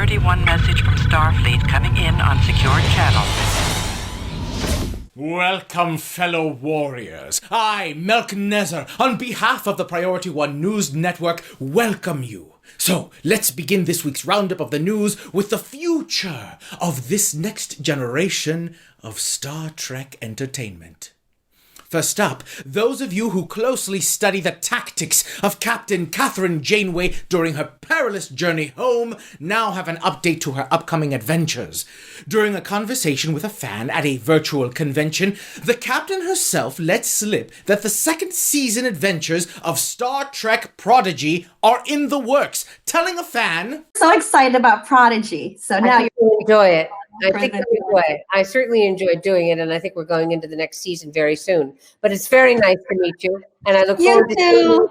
Priority 1 message from Starfleet coming in on secured channel. Welcome, fellow warriors. I, Melchizedek, on behalf of the Priority 1 News Network, welcome you. So, let's begin this week's roundup of the news with the future of this next generation of Star Trek entertainment. First up, those of you who closely study the tactics of Captain Catherine Janeway during her perilous journey home now have an update to her upcoming adventures. During a conversation with a fan at a virtual convention, the captain herself let slip that the second season adventures of Star Trek Prodigy are in the works, telling a fan, "So excited about Prodigy." So now you'll enjoy it. I think you'll enjoy it. I certainly enjoyed doing it, and I think we're going into the next season very soon. But it's very nice to meet you, and I look forward to seeing you again.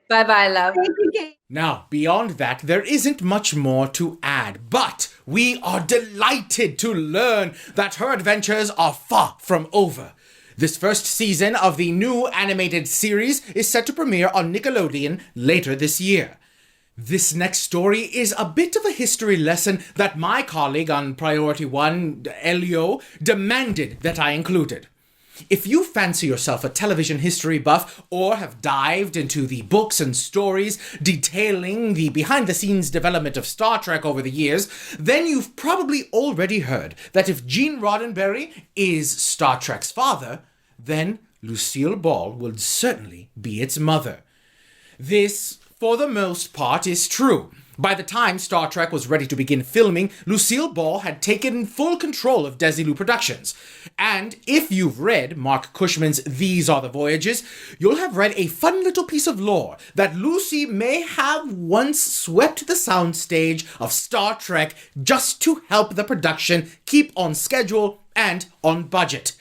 Bye-bye, love. Thank you, Kate. Now, beyond that, there isn't much more to add, but we are delighted to learn that her adventures are far from over. This first season of the new animated series is set to premiere on Nickelodeon later this year. This next story is a bit of a history lesson that my colleague on Priority 1, Elio, demanded that I included. If you fancy yourself a television history buff or have dived into the books and stories detailing the behind-the-scenes development of Star Trek over the years, then you've probably already heard that if Gene Roddenberry is Star Trek's father, then Lucille Ball would certainly be its mother. This, for the most part, is true. By the time Star Trek was ready to begin filming, Lucille Ball had taken full control of Desilu Productions. And if you've read Mark Cushman's These Are the Voyages, you'll have read a fun little piece of lore that Lucy may have once swept the soundstage of Star Trek just to help the production keep on schedule and on budget.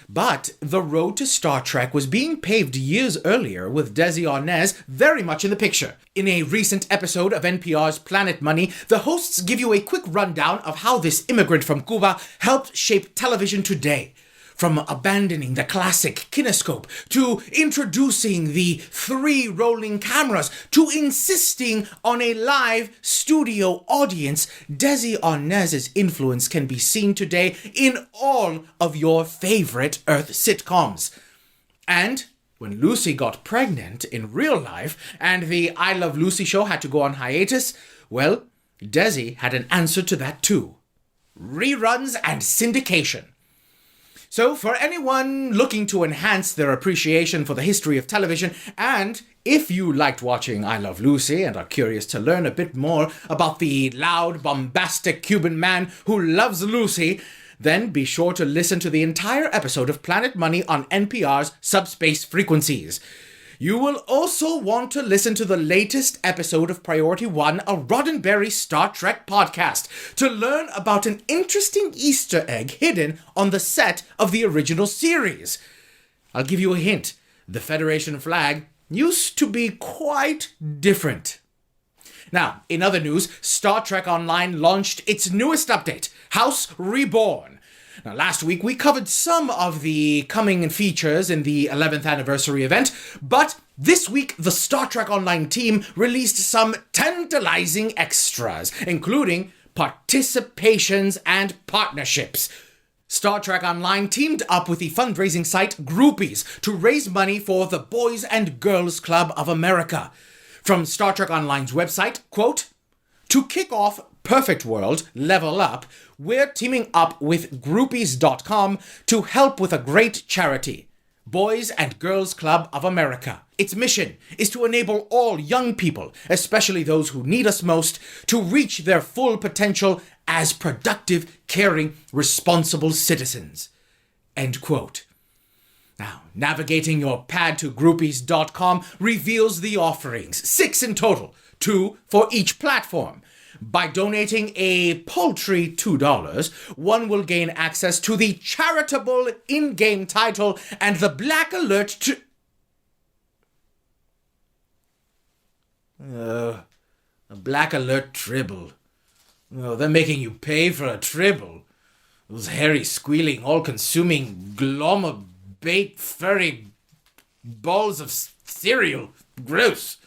But the road to Star Trek was being paved years earlier with Desi Arnaz very much in the picture. In a recent episode of NPR's Planet Money, the hosts give you a quick rundown of how this immigrant from Cuba helped shape television today. From abandoning the classic kinescope, to introducing the 3 rolling cameras, to insisting on a live studio audience, Desi Arnaz's influence can be seen today in all of your favorite Earth sitcoms. And when Lucy got pregnant in real life, and the I Love Lucy show had to go on hiatus, well, Desi had an answer to that too. Reruns and syndication. So for anyone looking to enhance their appreciation for the history of television, and if you liked watching I Love Lucy and are curious to learn a bit more about the loud, bombastic Cuban man who loves Lucy, then be sure to listen to the entire episode of Planet Money on NPR's Subspace Frequencies. You will also want to listen to the latest episode of Priority 1, a Roddenberry Star Trek podcast, to learn about an interesting Easter egg hidden on the set of the original series. I'll give you a hint. The Federation flag used to be quite different. Now, in other news, Star Trek Online launched its newest update, House Reborn. Now, last week we covered some of the coming features in the 11th anniversary event, but this week the Star Trek Online team released some tantalizing extras, including participations and partnerships. Star Trek Online teamed up with the fundraising site Groupees to raise money for the Boys and Girls Club of America. From Star Trek Online's website, quote, "To kick off Perfect World Level Up, we're teaming up with Groupees.com to help with a great charity, Boys and Girls Club of America. Its mission is to enable all young people, especially those who need us most, to reach their full potential as productive, caring, responsible citizens." End quote. Now, navigating your pad to Groupees.com reveals the offerings, 6 in total, 2 for each platform. By donating a paltry $2, one will gain access to the charitable in-game title and the Black Alert a Black Alert tribble. Oh, they're making you pay for a tribble. Those hairy, squealing, all-consuming, glomabate, furry balls of cereal. Gross.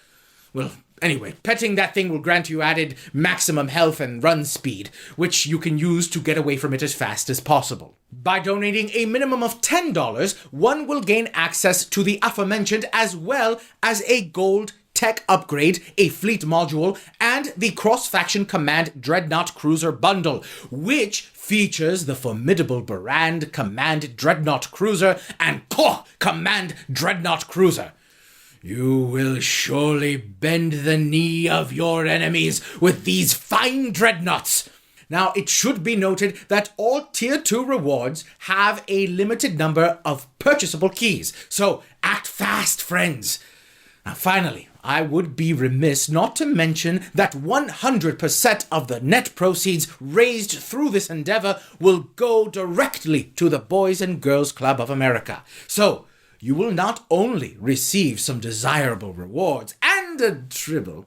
Well, Anyway, petting that thing will grant you added maximum health and run speed, which you can use to get away from it as fast as possible. By donating a minimum of $10, one will gain access to the aforementioned as well as a gold tech upgrade, a fleet module, and the cross-faction Command Dreadnought Cruiser bundle, which features the formidable brand Command Dreadnought Cruiser and Command Dreadnought Cruiser. You will surely bend the knee of your enemies with these fine dreadnoughts. Now, it should be noted that all Tier 2 rewards have a limited number of purchasable keys, so act fast, friends. Now, finally, I would be remiss not to mention that 100% of the net proceeds raised through this endeavor will go directly to the Boys and Girls Club of America. So, you will not only receive some desirable rewards and a tribble,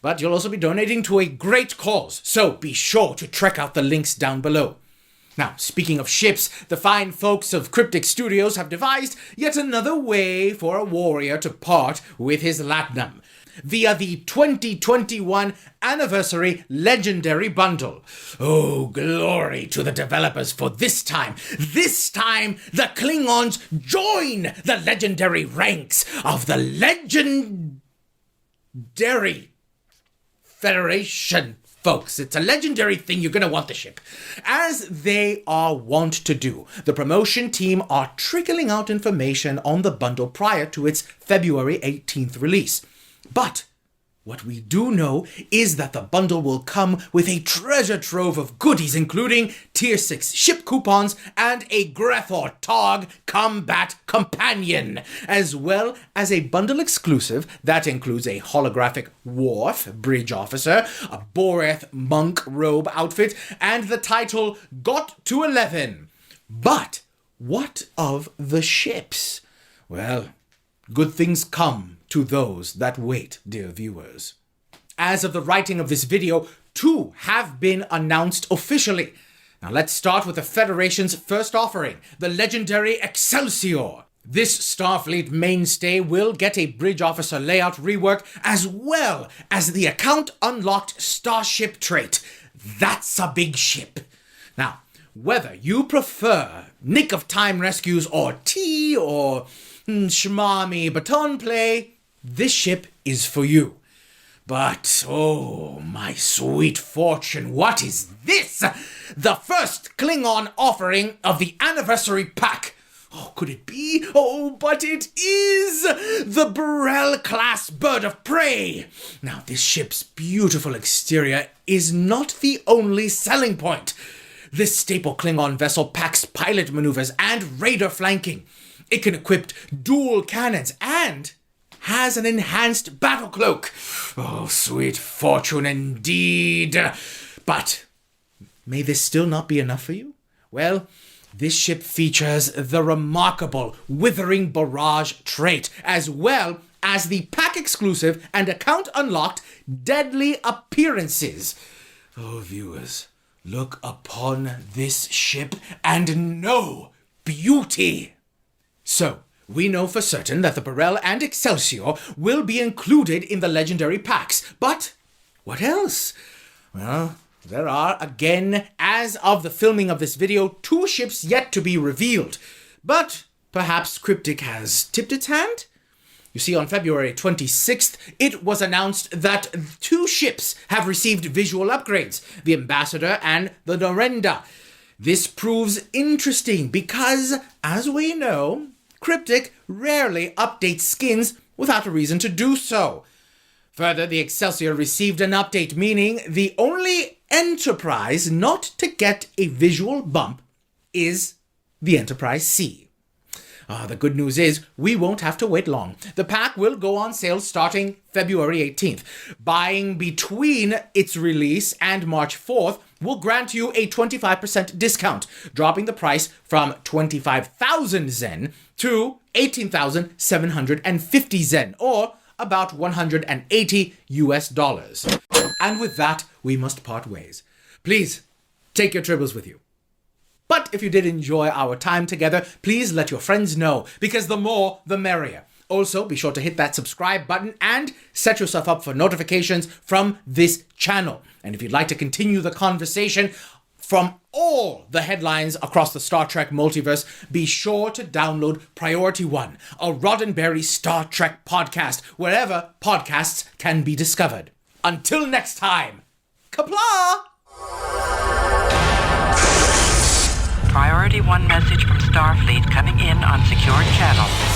but you'll also be donating to a great cause, so be sure to check out the links down below. Now, speaking of ships, the fine folks of Cryptic Studios have devised yet another way for a warrior to part with his latinum, via the 2021 Anniversary Legendary Bundle. Oh, glory to the developers for this time. This time, the Klingons join the legendary ranks of the Legendary Federation. Folks, it's a legendary thing. You're going to want the ship. As they are wont to do, the promotion team are trickling out information on the bundle prior to its February 18th release. But what we do know is that the bundle will come with a treasure trove of goodies, including Tier 6 ship coupons and a Grethor Tog Combat Companion, as well as a bundle exclusive that includes a holographic Worf bridge officer, a Boreth monk robe outfit, and the title Got to 11. But what of the ships? Well, good things come to those that wait, dear viewers. As of the writing of this video, 2 have been announced officially. Now let's start with the Federation's first offering, the legendary Excelsior. This Starfleet mainstay will get a bridge officer layout rework as well as the account unlocked Starship trait. That's a big ship. Now, whether you prefer Nick of Time rescues or tea or schmammy baton play, this ship is for you. But, oh, my sweet fortune, what is this? The first Klingon offering of the Anniversary Pack. Oh, could it be? Oh, but it is! The Burrell-class bird of prey. Now, this ship's beautiful exterior is not the only selling point. This staple Klingon vessel packs pilot maneuvers and radar flanking. It can equip dual cannons and has an enhanced battle cloak. Oh, sweet fortune indeed. But may this still not be enough for you? Well, this ship features the remarkable Withering Barrage trait, as well as the pack exclusive and account unlocked Deadly Appearances. Oh, viewers, look upon this ship and know beauty. So, we know for certain that the Burrell and Excelsior will be included in the legendary packs. But what else? Well, there are, again, as of the filming of this video, 2 ships yet to be revealed. But perhaps Cryptic has tipped its hand? You see, on February 26th, it was announced that 2 ships have received visual upgrades, the Ambassador and the Norenda. This proves interesting because, as we know, Cryptic rarely updates skins without a reason to do so. Further, the Excelsior received an update, meaning the only Enterprise not to get a visual bump is the Enterprise C. The good news is we won't have to wait long. The pack will go on sale starting February 18th. Buying between its release and March 4th will grant you a 25% discount, dropping the price from 25,000 Zen to 18,750 Zen, or about $180 US. And with that, we must part ways. Please, take your tribbles with you. But if you did enjoy our time together, please let your friends know, because the more, the merrier. Also, be sure to hit that subscribe button and set yourself up for notifications from this channel. And if you'd like to continue the conversation from all the headlines across the Star Trek multiverse, be sure to download Priority One, a Roddenberry Star Trek podcast, wherever podcasts can be discovered. Until next time, Kapla! Priority 1 message from Starfleet coming in on secured channel.